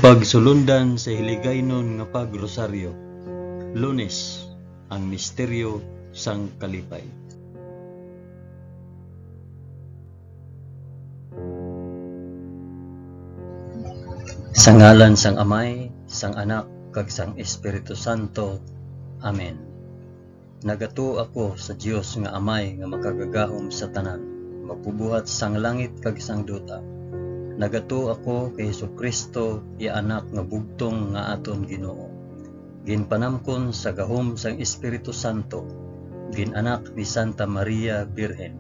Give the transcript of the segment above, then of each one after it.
Pagsulundan sa hiligaynon nga pagrosaryo. Lunes, ang misteryo sang kalipay. Sa ngalan sang Amay, sang Anak, kag sang Espiritu Santo. Amen. Nagato ako sa Dios nga Amay nga makagagahom sa tanan, magpubuhat sang langit kag sang duta. Nagato ako kay Jesucristo, iya anak nga bugtong nga aton Ginoo. Ginpanamkon sa gahom sang Espiritu Santo, ginanak ni Santa Maria Birhen,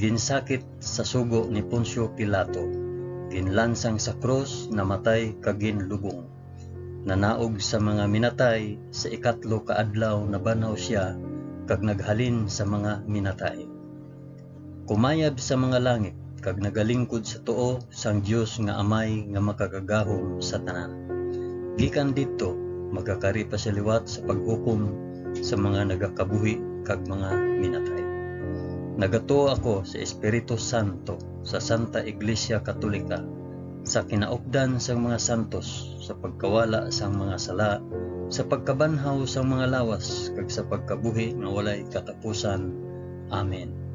ginsakit sa sugo ni Poncio Pilato, ginlansang sa krus, namatay kag ginlubong. Nanaog sa mga minatay, sa ikatlo ka adlaw nabanaw siya kag naghalin sa mga minatay. Kumayab sa mga langit kag nagalingkod sa tuo sang Dios nga Amay nga makagagahom sa tanan. Gikan didto magakari pa sa liwat sa paghukom sa mga nagakabuhi kag mga minatay. Nagato ako sa Espiritu Santo, sa Santa Iglesia Katolika, sa kinaupdan sang mga santos, sa pagkawala sang mga sala, sa pagkabanhaw sang mga lawas kag sa pagkabuhi nga walay katapusan. Amen.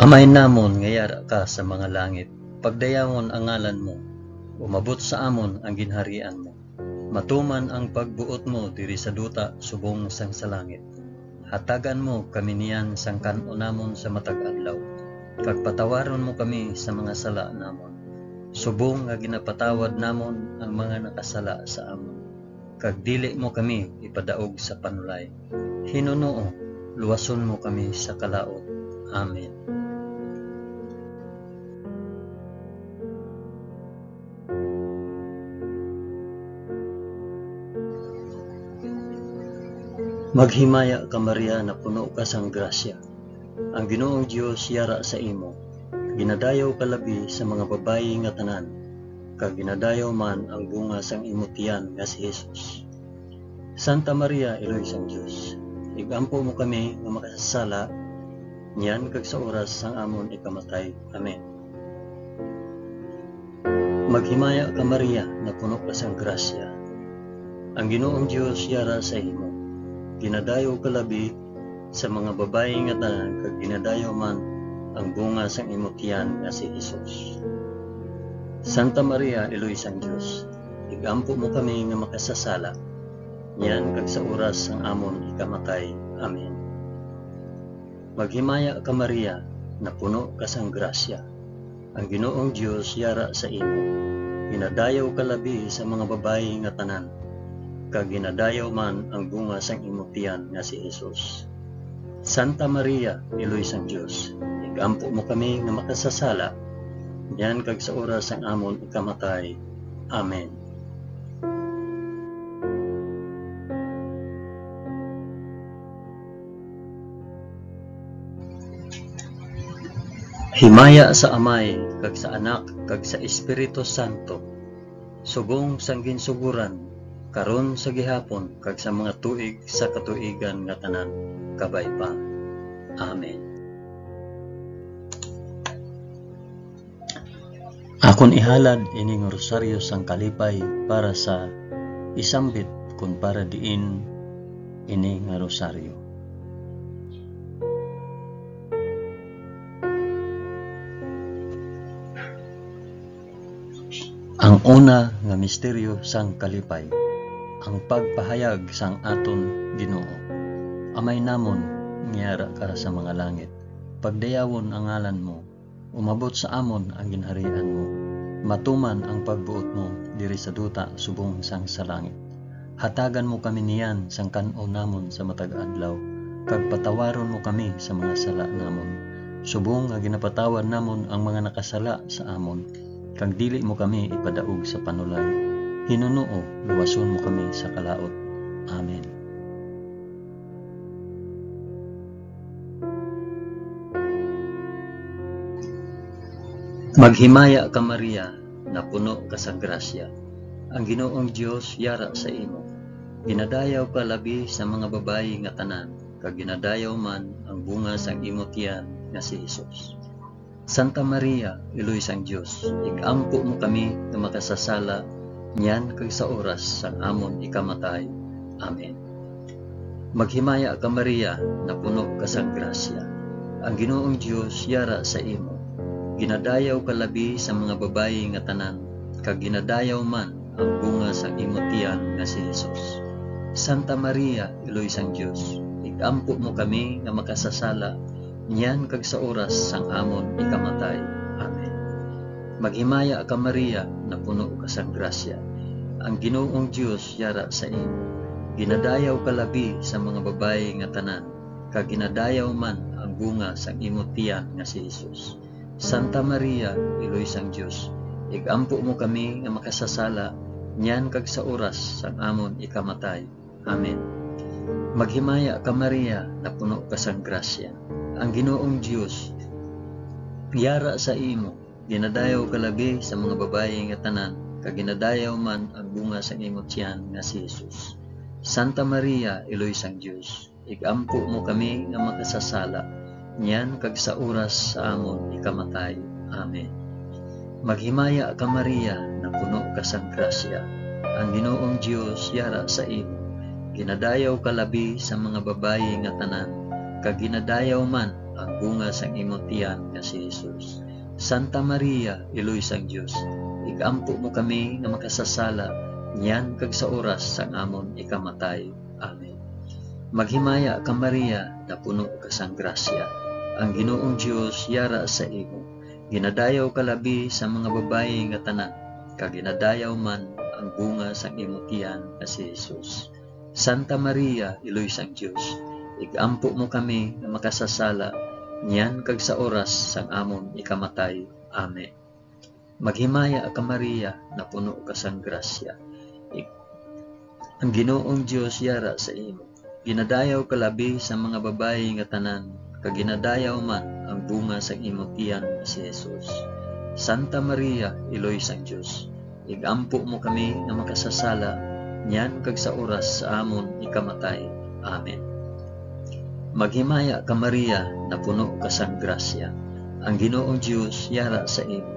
Amay namon nga yara ka sa mga langit, pagdayawon ang ngalan mo, umabot sa amon ang ginharian mo. Matuman ang pagbuot mo diri sa duta subong sang sa langit. Hatagan mo kami niyan sang kan-o namon sa matag adlaw, kag patawaron mo kami sa mga sala namon. Subong nga ginapatawad namon ang mga nakasala sa amon. Kag dili mo kami ipadaog sa panulay. Hinunoo, luwason mo kami sa kalaot. Amen. Maghimaya ka Maria na puno ka sang grasya. Ang Ginoong Dios yara sa imo. Ginadayaw ka labi sa mga babayi nga tanan, kag ginadayaw man ang bunga sang imo tiyan nga si Jesus. Santa Maria, Iloy sang Dios, igampo mo kami nga makasasala, niyan kag sa oras sang amon ikamatay. Amen. Maghimaya ka Maria na puno ka sang grasya. Ang Ginoong Dios yara sa imo. Ginadayaw ka labi sa mga babayi nga tanan, kag ginadayaw man ang bunga sang imo tiyan nga si Jesus. Santa Maria, Iloy sang Dios, igampo mo kami nga makasasala, niyan kag sa oras sang amon ikamatay. Amen. Maghimaya ka Maria na puno ka sang grasya. Ang Ginoong Dios yara sa imo. Ginadayaw ka labi sa mga babayi nga tanan, kag ginadayaw man ang bunga sang imo tiyan nga si Jesus. Santa Maria, Iloy sang Dios, igampo mo kami nga makasasala, diyan kag sa oras sang amon ikamatay. Amen. Himaya sa Amay, kag sa Anak, kag sa Espiritu Santo, subong sang ginsuguran, karon sa gihapon kag sa mga tuig sa katuigan nga tanan, kabay pa. Amen. Akon ihalad ining rosaryo sang kalipay para sa isambit kun para diin ini nga rosaryo. Ang una nga misteryo sang kalipay, ang pagpahayag sang aton Ginoo. Amay namon, ngiyara ka sa mga langit, pagdayawon ang ngalan mo, umabot sa amon ang ginharian mo, matuman ang pagbuot mo diri sa duta subong sang sa langit. Hatagan mo kami niyan sang kan-o namon sa matag adlaw, kag patawaron mo kami sa mga sala namon, subong nga ginapatawad namon ang mga nakasala sa amon, kag dili mo kami ipadaog sa panulay. Hinunoo, luwason mo kami sa kalaot. Amen. Maghimaya ka Maria na puno ka sa grasya. Ang Ginoong Dios yara sa imo. Ginadayaw ka labi sa mga babayi nga tanan, kag ginadayaw man ang bunga sang imong tiyan nga si Hesus. Santa Maria, Iloy sang Dios, igampo mo kami nga makasasala niyan kag sa oras sang amon ikamatay. Amen. Maghimaya ka Maria, na puno ka sang grasya. Ang Ginoong Dios yara sa imo. Ginadayaw ka labi sa mga babayi nga tanan, kag ginadayaw man ang bunga sang imong tiyan nga si Hesus. Santa Maria, Iloy sang Dios, igampo mo kami nga makasasala niyan kag sa oras sang amon ikamatay. Amen. Maghimaya ka Maria, na puno ka sang grasya. Ang Ginoong Dios yara sa imo. Ginadayaw ka labi sa mga babayi nga tanan, kag ginadayaw man ang bunga sang imong tiyan nga si Hesus. Santa Maria, Iloy sang Dios, igampo mo kami nga makasasala niyan kag sa oras sang amon ikamatay. Amen. Maghimaya ka Maria, na puno ka sang grasya. Ang Ginoong Dios yara sa imo. Ginadayaw ka labi sa mga babayi nga tanan, kag ginadayaw man ang bunga sang imong tiyan nga si Hesus. Santa Maria, Iloy sang Dios, igampo mo kami nga makasasala niyan kag sa oras sa amon ikamatay. Amen. Maghimaya ka Maria, na puno ka sang grasya. Ang Ginoong Dios yara sa imo. Ginadayaw ka labi sa mga babayi nga tanan, kag ginadayaw man ang bunga sang imong tiyan nga si Hesus. Santa Maria, Iloy sang Dios, igampo mo kami nga makasasala niyan kag sa oras sang amon ikamatay. Amen. Maghimaya ka Maria, na puno ka sang grasya. Ang Ginoong Dios yara sa imo. Ginadayaw ka labi sa mga babayi nga tanan, kag ginadayaw man ang bunga sang imong tiyan nga si Hesus. Santa Maria, Iloy sang Dios, igampo mo kami nga makasasala niyan kag sa oras sang amon ikamatay. Amen. Maghimaya ka Maria, na puno ka sang grasya. Ang Ginoong Dios yara sa imo. Ginadayaw ka labi sa mga babayi nga tanan, kag ginadayaw man ang bunga sang imong tiyan nga si Hesus. Santa Maria, Iloy sang Dios, igampo mo kami nga makasasala niyan kag sa oras sa amon ikamatay. Amen. Maghimaya ka Maria, na puno ka sang grasya. Ang Ginoong Dios yara sa imo.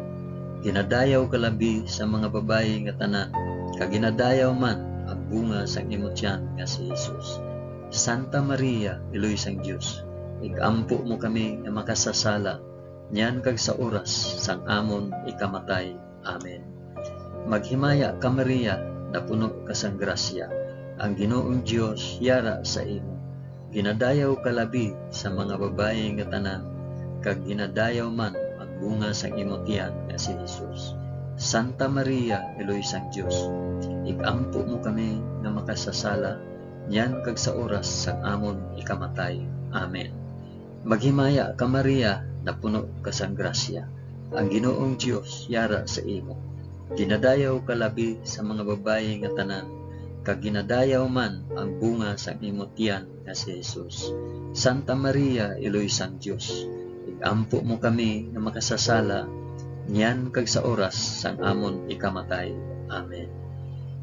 Ginadayaw ka labi sa mga babayi nga tanan, kag ginadayaw man ang bunga sang imong tiyan nga si Hesus. Santa Maria, Iloy sang Dios, igampo mo kami nga makasasala niyan kag sa oras sang amon ikamatay. Amen. Maghimaya ka Maria, na puno ka sang grasya. Ang Ginoong Dios yara sa imo. Ginadayaw ka labi sa mga babayi nga tanan, kag ginadayaw man ang bunga sang imong tiyan nga si Hesus. Santa Maria, Iloy sang Dios, igampo mo kami nga makasasala niyan kag sa oras sang amon ikamatay. Amen. Maghimaya ka Maria, na puno ka sang grasya. Ang Ginoong Dios yara sa imo. Ginadayaw ka labi sa mga babayi nga tanan, kag ginadayaw man ang bunga sang imong tiyan nga si Hesus. Santa Maria, Iloy sang Dios, igampo mo kami nga makasasala niyan kag sa oras sang amon ikamatay. Amen.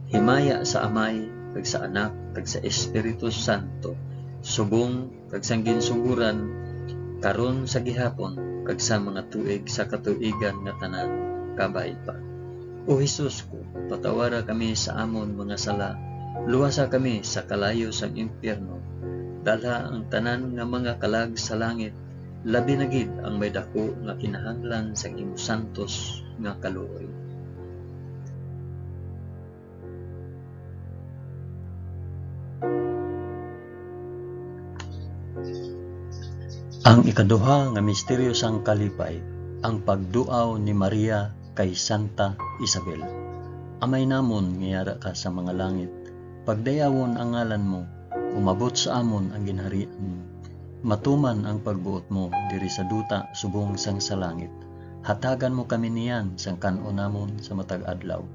Himaya sa Amay, kag sa Anak, kag sa Espiritu Santo, subong kag sang ginsuguran, karon sa gihapon, kag sa mga tuig sa katuigan nga tanan, kabay pa. O Hesus ko, patawara kami sa amon mga sala, luwasa kami sa kalayo sang impyerno, dalha ang tanan nga mga kalag sa langit, labi na gid ang may dako nga kinahanglan sa imong santos nga kaluoy. Ang ikaduha nga misteryo sang kalipay, ang pagduaw ni Maria kay Santa Isabel. Amay namon ngiyara ka sa mga langit, pagdayawon ang ngalan mo, umabot sa amon ang ginharian mo. Matuman ang pagbuot mo diri sa duta subong sang sa langit. Hatagan mo kami niyan sang kan-o namon sa matag adlaw,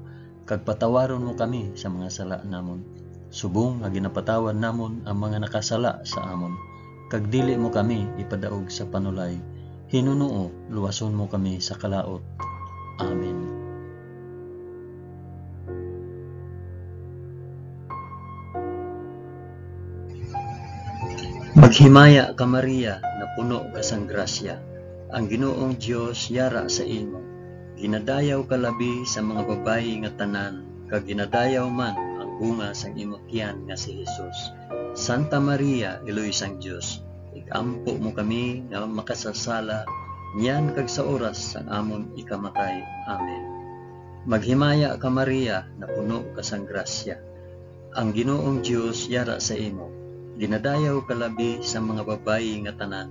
kag patawaron mo kami sa mga sala namon. Subong nga ginapatawad namon ang mga nakasala sa amon. Kag dili mo kami ipadaog sa panulay, hinunuo luwason mo kami sa kalaot. Amen. Maghimaya ka Maria, na puno ka sang grasya. Ang Ginoong Dios yara sa imo. Ginadayaw ka labi sa mga babayi nga tanan, kag ginadayaw man ang bunga sang imong tiyan nga si Jesus. Santa Maria, Iloy sang Dios, igampo mo kami nga makasasala, niyan kag sa oras sang amon ikamatay. Amen. Maghimaya ka Maria, na puno ka sang grasya. Ang Ginoong Dios yara sa imo. Ginadayaw ka labi sa mga babayi nga tanan,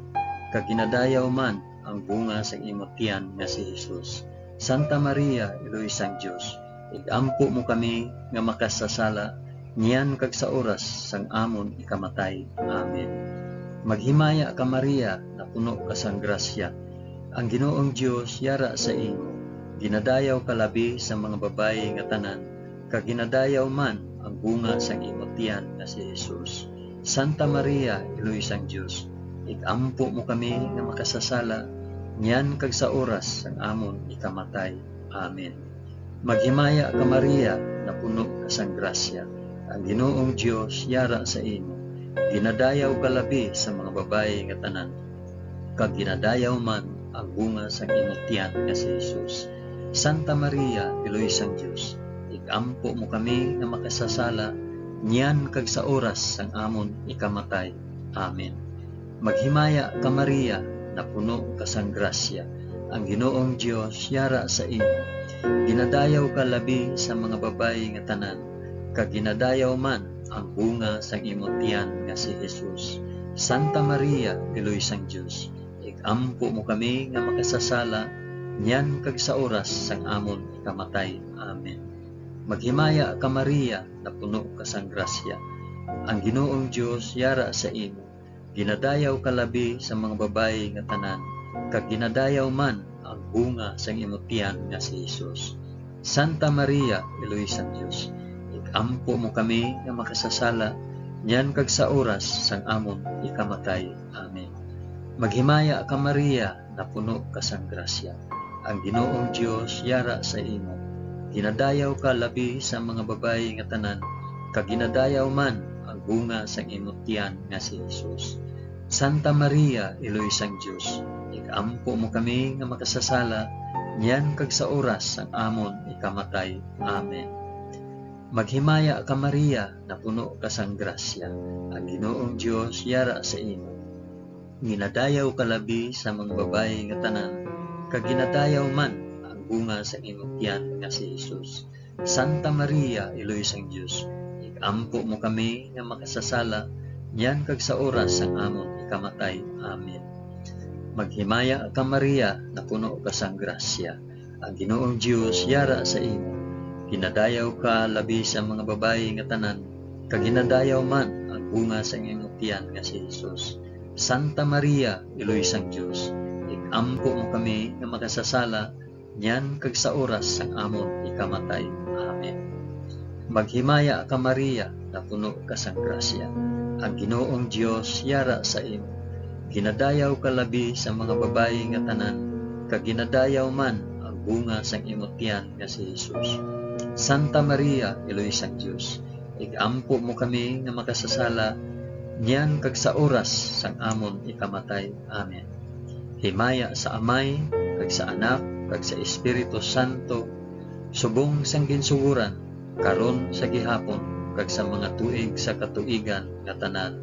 kag ginadayaw man ang bunga sang imong tiyan nga si Jesus. Santa Maria, Iloy sang Dios, igampo mo kami nga makasasala, niyan kag sa oras sang amon ikamatay. Amen. Maghimaya ka Maria, na puno ka sang grasya. Ang Ginoong Dios yara sa imo. Ginadayaw ka labi sa mga babayi nga tanan, kag ginadayaw man ang bunga sang imong tiyan nga si Jesus. Santa Maria, Iloy sang Dios, igampo mo kami nga makasasala, niyan kag sa oras sang amon ikamatay. Amen. Maghimaya ka Maria, na puno ka sang grasya. Ang Ginoong Dios yara sa imo. Ginadayaw ka labi sa mga babayi nga tanan, kag ginadayaw man ang bunga sang imong tiyan nga si Jesus. Santa Maria, Iloy sang Dios, igampo mo kami nga makasasala, niyan kag sa oras sang amon ikamatay. Amen. Maghimaya ka Maria, na puno ka sang grasya. Ang Ginoong Dios yara sa imo. Ginadayaw ka labi sa mga babayi nga tanan, kag ginadayaw man ang bunga sang imong tiyan nga si Jesus. Santa Maria, Iloy sang Dios, igampo mo kami nga makasasala, niyan kag sa oras sang amon ikamatay. Amen. Maghimaya ka Maria, na puno ka sang grasya. Ang Ginoong Dios yara sa imo. Ginadayaw ka labi sa mga babayi nga tanan, kag ginadayaw man ang bunga sang imong tiyan nga si Jesus. Santa Maria, Iloy sang Dios, igampo mo kami nga makasasala, niyan kag sa oras sang amon ikamatay. Amen. Maghimaya ka Maria, na puno ka sang grasya. Ang Ginoong Dios yara sa imo. Ginadayaw ka labi sa mga babayi nga tanan, kag ginadayaw man ang bunga sang imong tiyan nga si Jesus. Santa Maria, Iloy sang Dios, igampo mo kami nga makasasala, niyan kag sa oras sang amon ikamatay. Amen. Maghimaya ka Maria, na puno ka sang grasya. Ang Ginoong Dios yara sa imo. Ginadayaw ka labi sa mga babayi nga tanan, kag ginadayaw man ang bunga sang imong tiyan nga si Jesus. Santa Maria, Iloy sang Dios, igampo mo kami nga makasasala, niyan kag sa oras sang amon ikamatay. Amen. Maghimaya ka Maria, na puno ka sang grasya. Ang Ginoong Dios yara sa imo. Ginadayaw ka labi sa mga babayi nga tanan, kag ginadayaw man ang bunga sang imong tiyan nga si Jesus. Santa Maria, Iloy sang Dios, igampo mo kami nga makasasala, niyan kag sa oras sang amon ikamatay. Amen. Maghimaya ka Maria, na puno ka sang grasya. Ang Ginoong Dios yara sa imo. Ginadayaw ka labi sa mga babayi nga tanan, kag ginadayaw man ang bunga sang imong tiyan nga si Jesus. Santa Maria, Iloy sang Dios, igampo mo kami nga makasasala, niyan kag sa oras sang amon ikamatay. Amen. Himaya sa Amay, kag sa Anak, kag sa Espiritu Santo, subong sang ginsuguran, karon sa gihapon, kag sa mga tuig sa katuigan nga tanan,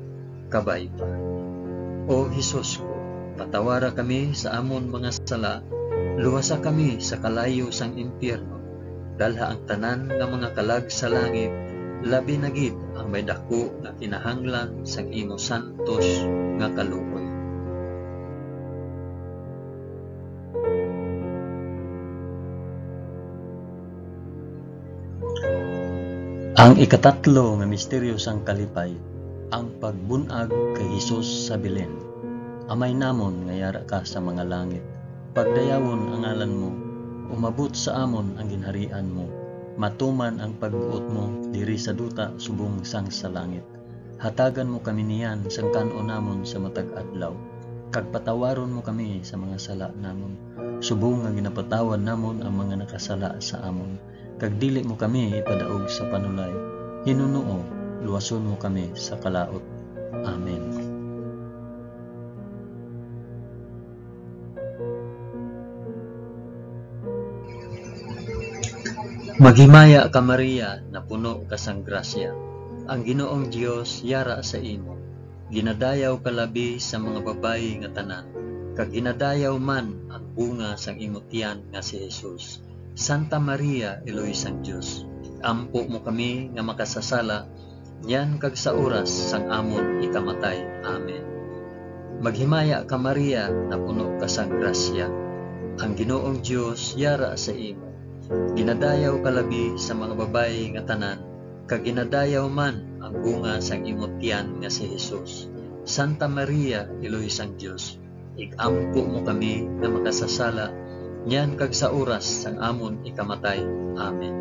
kabay pa. O Hesus ko, patawara kami sa amon mga sala, luwasa kami sa kalayo sang impyerno, dalha ang tanan nga mga kalag sa langit, labi na gid ang may dako nga kinahanglan sang imo santos nga kaluoy. Ang ikatatlo nga misteryo sang kalipay, ang pagbunag kay Hesus sa Belen. Amay namon nga yara ka sa mga langit, pagdayawon ang ngalan mo, umabot sa amon ang ginharian mo, matuman ang pagbuot mo diri sa duta subong sang sa langit. Hatagan mo kami niyan sang kanon namon sa matag adlaw, kag patawaron mo kami sa mga sala namon, subong nga ginapatawad namon ang mga nakasala sa amon. Kag dili mo kami ipadaog sa panulay, Hinuno, luwason mo kami sa kalaot. Amen. Maghimaya ka Maria, na puno ka sang grasya. Ang Ginoong Dios yara sa imo. Ginadayaw ka labi sa mga babayi nga tanan, kag ginadayaw man ang bunga sang imong tiyan nga si Jesus. Santa Maria, Eloy sang Dios, ampo mo kami nga makasasala, yan kag sa oras sang amon ikamatay. Amen. Maghimaya ka Maria, na puno ka sang grasya. Ang Ginoong Dios yara sa imo. Ginadayaw ka labi sa mga babayi nga tanan, kag ginadayaw man ang bunga sang imong tiyan nga si Jesus. Santa Maria, Eloy sang Dios, igampo mo kami nga makasasala, yan kag sa oras sang amon ikamatay. Amen.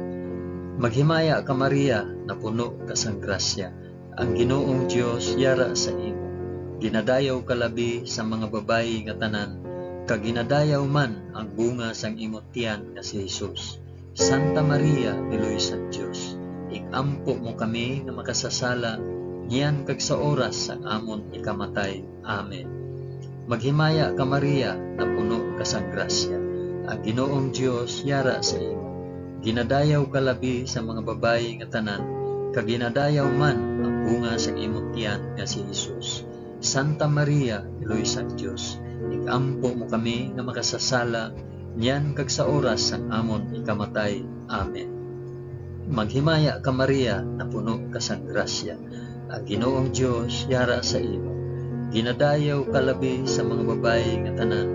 Maghimaya ka Maria, na puno ka sang grasya. Ang Ginoong Dios yara sa imo. Ginadayaw ka labi sa mga babayi nga tanan, kag ginadayaw man ang bunga sang imong tiyan nga si Jesus. Santa Maria, Eloy sang Dios, igampo mo kami nga makasasala, niyan kag sa oras sang amon ikamatay. Amen. Maghimaya ka Maria, na puno ka sang grasya. Ang Ginoong Dios yara sa imo. Ginadayaw ka labi sa mga babayi nga tanan, kag ginadayaw man ang bunga sang imong tiyan nga si Jesus. Santa Maria, Eloy sang Dios, igampo mo kami nga makasasala, niyan kag sa oras sang amon ikamatay. Amen. Maghimaya ka Maria, na puno ka sang grasya. Ang Ginoong Dios yara sa imo. Ginadayaw ka labi sa mga babayi nga tanan,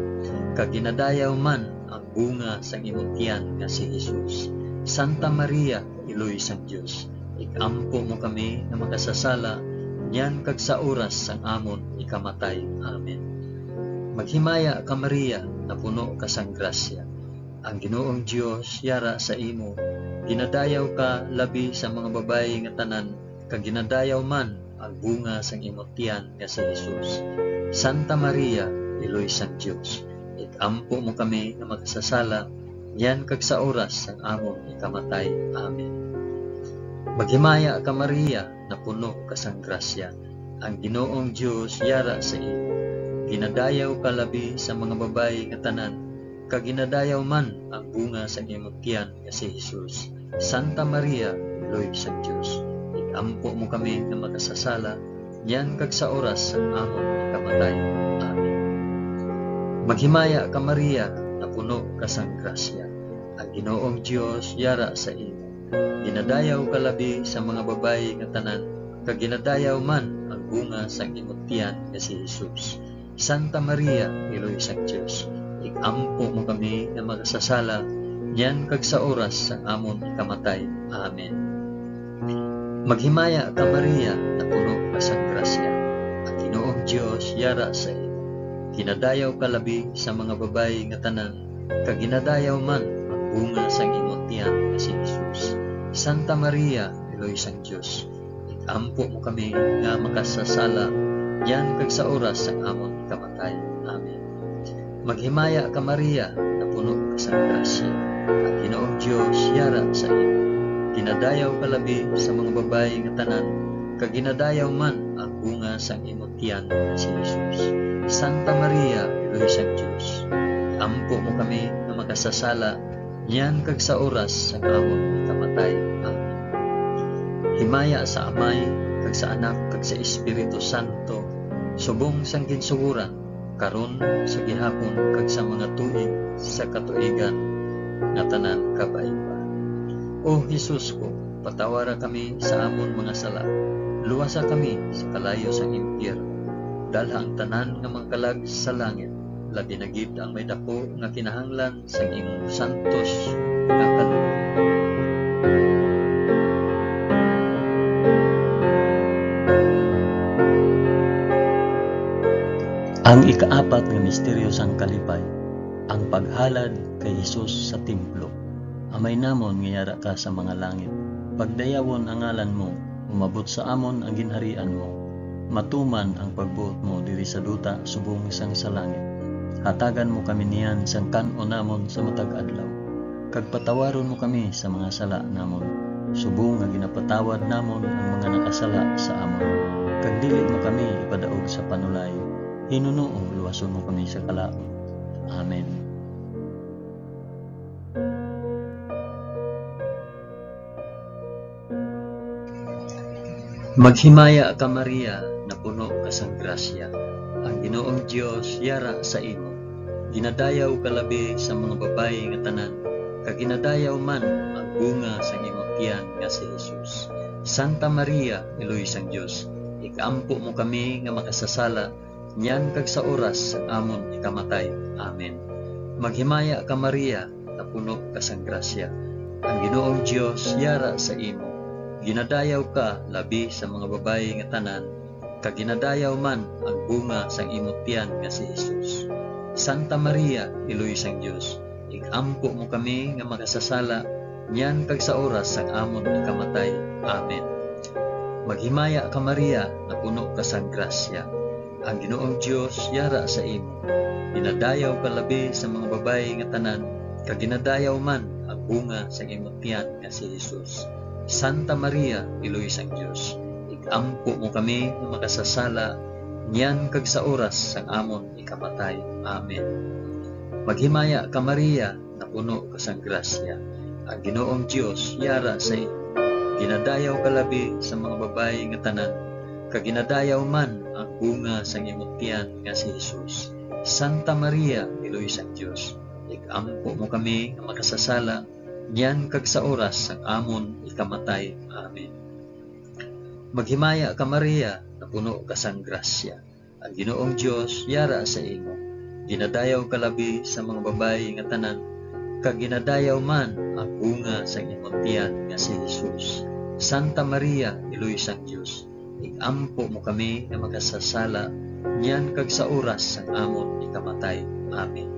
kag ginadayaw man ang bunga sang imong tiyan nga si Jesus. Santa Maria, Eloy sang Dios, igampo mo kami nga makasasala, niyan kag sa oras sang amon ikamatay. Amen. Maghimaya ka Maria, na puno ka sang grasya. Ang Ginoong Dios yara sa imo. Ginadayaw ka labi sa mga babayi nga tanan, kag ginadayaw man ang bunga sang imong tiyan nga si Jesus. Santa Maria, Eloy sang Dios, igampo mo kami nga makasasala, yan kag sa oras sang amon ikamatay. Amen. Maghimaya ka Maria, na puno ka sang grasya. Ang Ginoong Dios yara sa imo. Ginadayaw ka labi sa mga babayi nga tanan, kag ginadayaw man ang bunga sang imong tiyan nga si Jesus. Santa Maria, Eloy sang Dios, igampo mo kami nga makasasala, yan kag sa oras sang amon ikamatay. Amen. Maghimaya ka Maria, na puno ka sang grasya. Ang Ginoong Dios yara sa imo. Ginadayaw ka labi sa mga babayi nga tanan, kag ginadayaw man ang bunga sang imong tiyan nga si Jesus. Santa Maria, Eloy sang Dios, igampo mo kami nga makasasala, yan kag sa oras sang amon ikamatay. Amen. Maghimaya ka Maria, na puno ka sang grasya. Ang Ginoong Dios yara sa imo. Ginadayaw ka labi sa mga babayi nga tanan, kag ginadayaw man ang bunga sang imong tiyan nga si Jesus. Santa Maria, Eloy sang Dios, igampo mo kami nga makasasala, yan kag sa oras sang amon ikamatay. Amen. Maghimaya ka Maria, na puno ka sang grasya. Ang Ginoong Dios yara sa imo. Ginadayaw ka labi sa mga babayi nga tanan, kag ginadayaw man ang bunga sang imong tiyan nga si Jesus. Santa Maria, Eloy sang Dios, ampo mo kami nga makasasala, yan kag sa oras sang amon ikamatay. Amen. Himaya sa Amay, kag sa Anak, kag sa Espiritu Santo, subong sang ginsuguran, karon sa gihapon, kag sa mga tuig sa katuigan nga tanan kabaiba. O Jesus ko, patawara kami sa amon mga sala, luwasa kami sa kalayo sang impyerno, dalha ang tanan nga mangkalag sa langit, labi na gid ang may dako nga kinahanglan sang imong santos nga kaloob. Ang ikaapat nga misteryo sang kalipay, ang paghalad kay Jesus sa templo. Amay namon nga yara ka sa mga langit, pagdayawon ang ngalan mo, umabot sa amon ang ginharian mo, matuman ang pagbuot mo diri sa duta subong sang sa langit. Hatagan mo kami niyan sang kan-o namon sa matag adlaw, kag patawaron mo kami sa mga sala namon, subong nga ginapatawad namon ang mga nakasala sa amon, kag dili mo kami ipadaog sa panulay, hinuno luwason mo kami sa kalaot. Amen. Maghimaya ka Maria, na puno ka sang grasya. Ang Ginoong Dios yara sa imo. Ginadayaw ka labi sa mga babayi nga tanan, kag ginadayaw man ang bunga sa imong tiyan nga si Jesus. Santa Maria, Iloy sang Dios, ikampo mo kami nga makasasala, niyan kag sa oras sang amon ikamatay. Amen. Maghimaya ka Maria, na puno ka sang grasya. Ang Ginoong Dios yara sa imo. Ginadayaw ka labi sa mga babayi nga tanan, kag ginadayaw man ang bunga sang imong tiyan nga si Jesus. Santa Maria, Iloy sang Dios, ikampo mo kami nga makasasala, niyan kag sa oras sang amon ikamatay. Amen. Maghimaya ka Maria, na puno ka sang grasya. Ang Ginoong Dios yara sa imo. Ginadayaw ka labi sa mga babayi nga tanan, kag ginadayaw man ang bunga sang imong tiyan nga si Jesus. Santa Maria, Iloy sang Dios, ikampo mo kami nga makasasala, niyan kag sa oras sang amon ikamatay. Amen. Maghimaya ka Maria, na puno ka sang grasya. Ang Ginoong Dios yara sa imo. Ginadayaw ka labi sa mga babayi nga tanan, kag ginadayaw man ang bunga sang imong tiyan nga si Jesus. Santa Maria, Iloy sang Dios, ikampo mo kami nga makasasala, niyan kag sa oras sang amon ikamatay. Amen. Maghimaya ka Maria, na puno ka sang grasya. Ang Ginoong Dios yara sa imo. Ginadayaw ka labi sa mga babayi nga tanan, kag ginadayaw man ang bunga sang imong tiyan nga si Jesus. Santa Maria, Iloy sang Dios, ikampo mo kami nga makasasala, niyan kag sa oras sang amon ikamatay. Amen.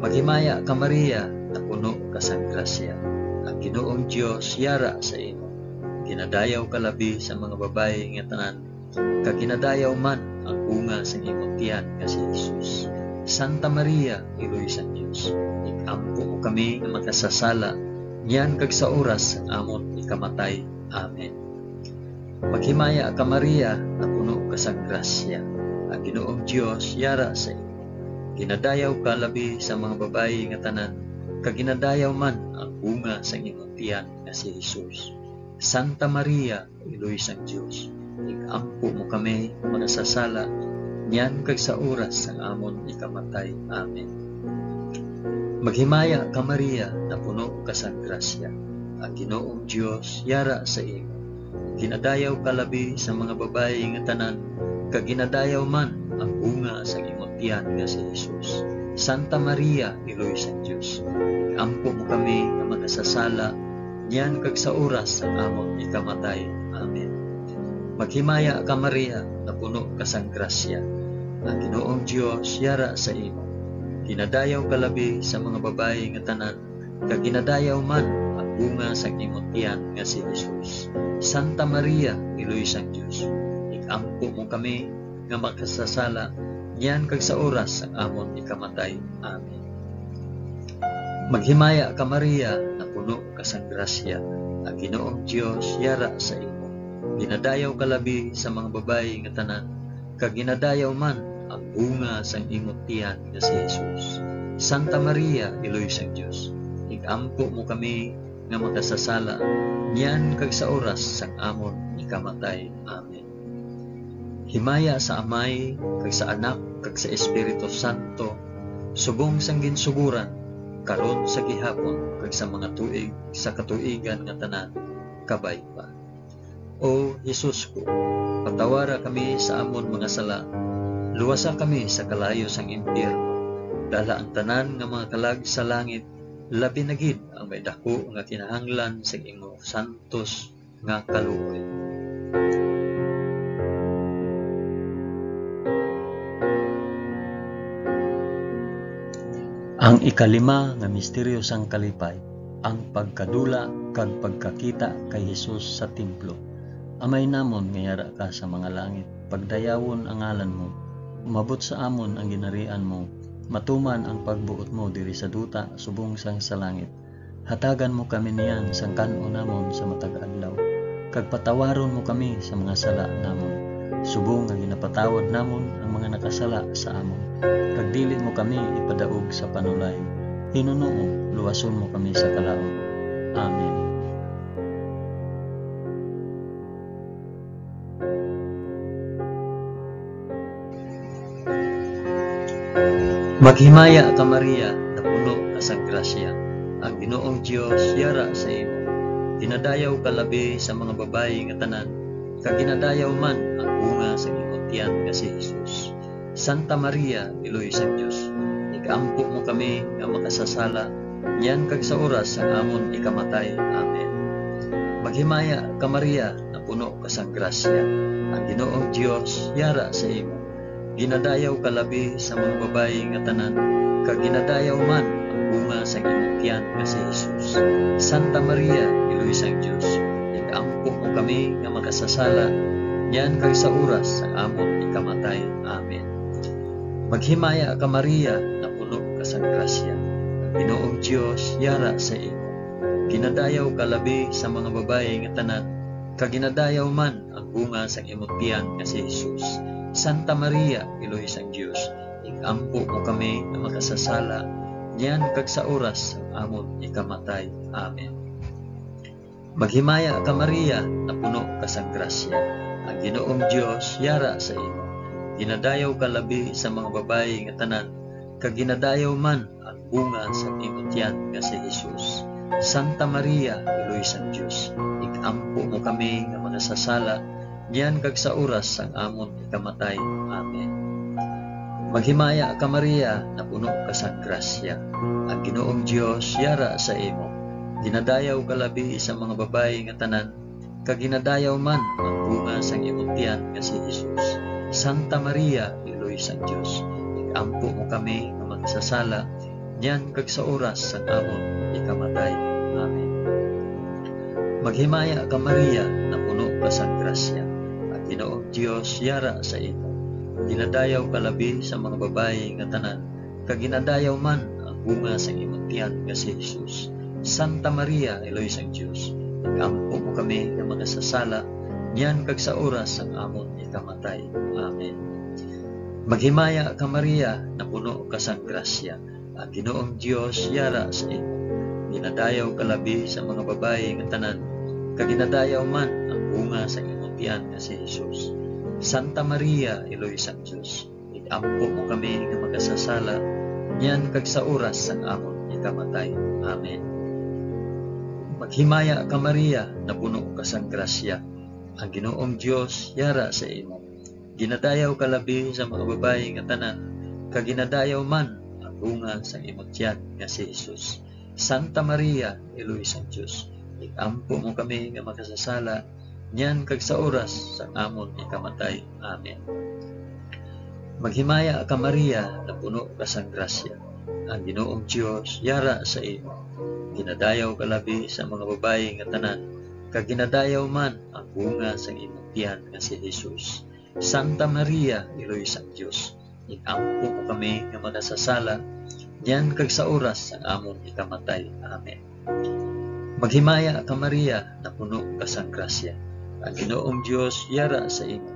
Maghimaya ka Maria, na puno ka sang grasya. Ang Ginoong Dios yara sa imo. Ginadayaw ka labi sa mga babayi nga tanan, kag ginadayaw man ang bunga sa imong tiyan nga si Jesus. Santa Maria, Iloy sang Dios, ikampo mo kami nga makasasala, niyan kag sa oras sang amon ikamatay. Amen. Maghimaya ka Maria, na puno ka sang grasya. Ang Ginoong Dios yara sa imo. Ginadayaw ka labi sa mga babayi nga tanan, kag ginadayaw man ang bunga sa imong tiyan nga si Jesus. Santa Maria, Iloy sang Dios, ikampo mo kami nga makasasala, niyan kag sa oras sang amon ikamatay. Amen. Maghimaya ka Maria, na puno ka sang grasya. Ang Ginoong Dios yara sa imo. Ginadayaw ka labi sa mga babayi nga tanan, kag ginadayaw man ang bunga sa imong tiyan nga si Jesus. Santa Maria, Iloy sang Dios, ikampo mo kami nga makasasala, niyan kag sa oras sang amon ikamatay. Amen. Maghimaya ka Maria, na puno ka sang grasya. Ang Ginoong Dios yara sa imo. Ginadayaw ka labi sa mga babayi nga tanan, kag ginadayaw man ang bunga sang imong tiyan nga si Jesus. Santa Maria, Iloy sang Dios, ikampo mo kami nga makasasala, niyan kag sa oras sang amon ikamatay. Amen. Maghimaya ka Maria, na puno ka sang grasya. Ang Ginoong Dios yara sa imo. Ginadayaw ka labi sa mga babayi nga tanan, kag ginadayaw man ang bunga sang imong tiyan nga si Jesus. Santa Maria, Iloy sang Dios, ikampo mo kami nga makasasala, niyan kag sa oras sang amon ikamatay. Amen. Himaya sa Amay, kag sa Anak, kag sa Espiritu Santo, subong sang ginsuguran, karon sa gihapon, kag sa mga tuig sa katuigan nga tanan, kabay pa. O Jesus ko, patawara kami sa amon mga sala, luwasa kami sa kalayo sang impyerno, dala ang tanan nga mga kalag sa langit, labi na gid ang may dako nga kinahanglan sa imong santos nga kaluoy. Ang ikalima nga misteryo sang kalipay, ang pagkadula kag pagkakita kay Jesus sa templo. Amay namon nga yara ka sa mga langit, pagdayawon ang ngalan mo, umabot sa amon ang ginarian mo, matuman ang pagbuot mo diri sa duta subong sang sa langit. Hatagan mo kami niyan sang kan-o namon sa matag adlaw, kag patawaron mo kami sa mga sala namon, subong nga ginapatawad namon ang mga nakasala sa amon. Kag dili mo kami ipadaog sa panulay, hinunoo luwason mo kami sa kalaot. Amen. Maghimaya ka Maria, na puno ka sang grasya. Ang Ginoong Dios yara sa imo. Ginadayaw ka labi sa mga babayi nga tanan, kag ginadayaw man ang bunga sa imong tiyan nga si Jesus. Santa Maria, Iloy sang Dios, ikampo mo kami nga makasasala, yan kag sa oras ang amon ikamatay. Amen. Maghimaya ka Maria, na puno ka sang grasya. Ang Ginoong Dios yara sa imo. Ginadayaw ka labi sa mga babayi nga tanan, kag ginadayaw man ang bunga sa imong tiyan nga si Jesus. Santa Maria, Iloy sang Dios, ikampo mo kami nga makasasala, yan kag sa oras ang amon ikamatay. Amen. Maghimaya ka Maria, na puno ka sang grasya. Ang Ginoong Dios yara sa imo. Ginadayaw ka labi sa mga babayi nga tanan, kag ginadayaw man ang bunga sa imong tiyan nga si Jesus. Santa Maria, Iloy sang Dios, ikampo mo kami nga makasasala, yan kag sa oras ang amon ikamatay. Amen. Maghimaya ka Maria, na puno ka sang grasya. Ang Ginoong Dios yara sa imo. Ginadayaw ka labi sa mga babayi nga tanan, kag ginadayaw man ang bunga sa imong tiyan nga si Jesus. Santa Maria, Iloy sang Dios, ikampo mo kami nga makasasala, yan kag sa oras ang amon ikamatay. Amen. Maghimaya ka Maria, na puno ka sang grasya. Ang Ginoong Dios yara sa imo. Ginadayaw ka labi sa mga babayi nga tanan, kag ginadayaw man ang bunga sa imong tiyan nga si Jesus. Santa Maria, Iloy sang Dios, ikampo mo kami nga makasasala, yan kag sa oras ang amon ikamatay. Amen. Maghimaya ka Maria, na puno ka sang grasya. Ang Ginoong Dios yara sa imo. Ginadayaw ka labi sa mga babayi nga tanan, kag ginadayaw man ang bunga sa imong tiyan nga si Jesus. Santa Maria, Iloy sang Dios, ikampo mo kami nga makasasala, yan kag sa oras ang amon ikamatay. Amen. Maghimaya ka Maria, na puno ka sang grasya. Ang Ginoong Dios yara sa imo. Ginadayaw ka labi sa mga babayi nga tanan, kag ginadayaw man ang bunga sa imong tiyan nga si Jesus. Santa Maria, Iloy sang Dios, ikampo mo kami nga makasasala, yan kag sa oras ang amon ikamatay. Amen. Maghimaya ka Maria, na puno ka sang grasya. Ang Ginoong Dios yara sa imo. Ginadayaw ka labi sa mga babayi nga tanan, kag ginadayaw man ang bunga sa imong tiyan nga si Jesus. Santa Maria, Iloy sang Dios, ikampo mo kami nga makasasala, yan kag sa oras sa amon ikamatay. Amen. Maghimaya ka Maria, na puno ka sang grasya. Ang Ginoong Dios yara sa imo. Ginadayaw ka labi sa mga babayi nga tanan, kag ginadayaw man ang bunga sa imong tiyan nga si Jesus. Santa Maria, Iloy sang Dios, ikampo mo kami nga makasasala, yan kag sa oras ang amon ikamatay. Amen. Maghimaya ka Maria, na puno ka sang grasya. Ang Ginoong Dios yara sa imo.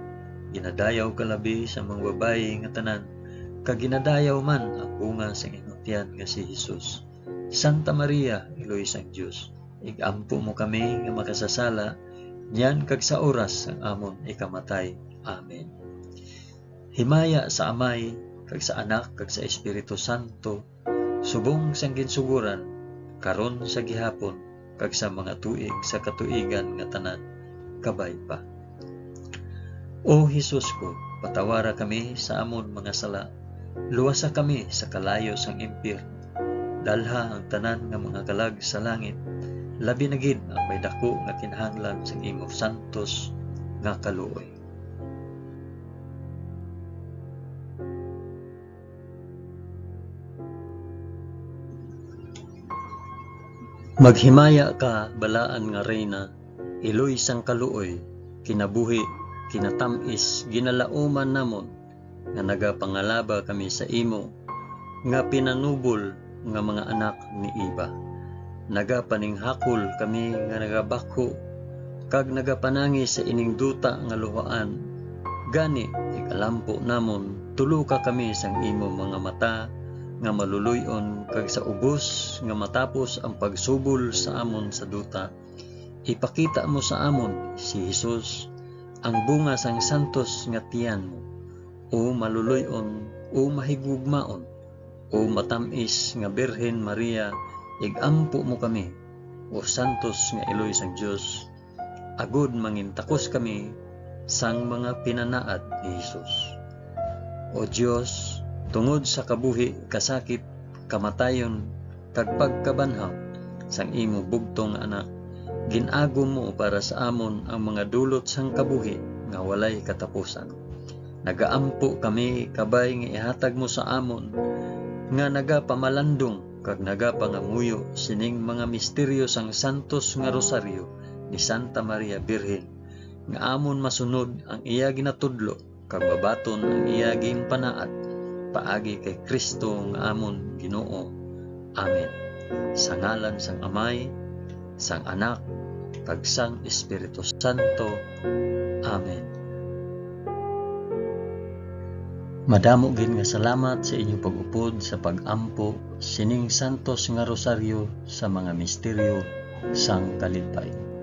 Ginadayaw ka labi sa mga babayi nga tanan, kag ginadayaw man ang bunga sa imong tiyan nga si Jesus. Santa Maria, Iloy sang Dios, ikampo mo kami nga makasasala, yan kag sa oras ang amon ikamatay. Amen. Himaya sa Amay, kag sa Anak, kag sa Espiritu Santo, subong sang ginsuguran, karon sa gihapon, kag sa mga tuig sa katuigan nga tanan, kabay pa. O Jesus ko, patawara kami sa amon mga sala, luwasa kami sa kalayo sang impyerno, dalha ang tanan nga mga kalag sa langit, labi na gid ang may dako nga kinahanglan sang imong santos nga kaluoy. Maghimaya ka balaan nga reyna, iloy sang kaluoy, kinabuhi, kinatamis, ginalauman namon, nga nagapangalaba kami sa imo, nga pinanubol nga mga anak ni Iba. Nagapaninghakol kami nga nagabako, kag nagapanangi sa ining duta nga luhaan. Gani, ikalampo namon, tuluka kami sang imo mga mata, nga maluluyon, kag sa ubos nga matapos ang pagsubol sa amon sa duta, ipakita mo sa amon si Jesus, ang bunga sang santos nga tiyan mo, o maluluyon, o mahigugmaon, o matamis nga Birhen Maria, igampo mo kami, o santos nga iloy sang Dios, agud mangintakos kami sang mga pinanaad ni Hesus. O Dios, tungod sa kabuhi, kasakit, kamatayon, kag pagkabanhaw sang imo bugtong anak, ginago mo para sa amon ang mga dulot sang kabuhi nga walay katapusan. Nagaampo kami kabay nga ihatag mo sa amon nga nagapamalandong kag nagapangamuyo sining mga misteryo sang santos nga rosaryo ni Santa Maria Birhen, nga amon masunod ang iya ginatudlo kag babaton ang iya ginpanaad paagi kay Kristo nga amon Ginoo. Amen. Sa ngalan sang Amay, sang Anak, kag sang Espiritu Santo. Amen. Madamo gid nga salamat sa inyong pag-upod sa pag-ampo sining santos nga rosaryo sa mga misteryo sang kalipay.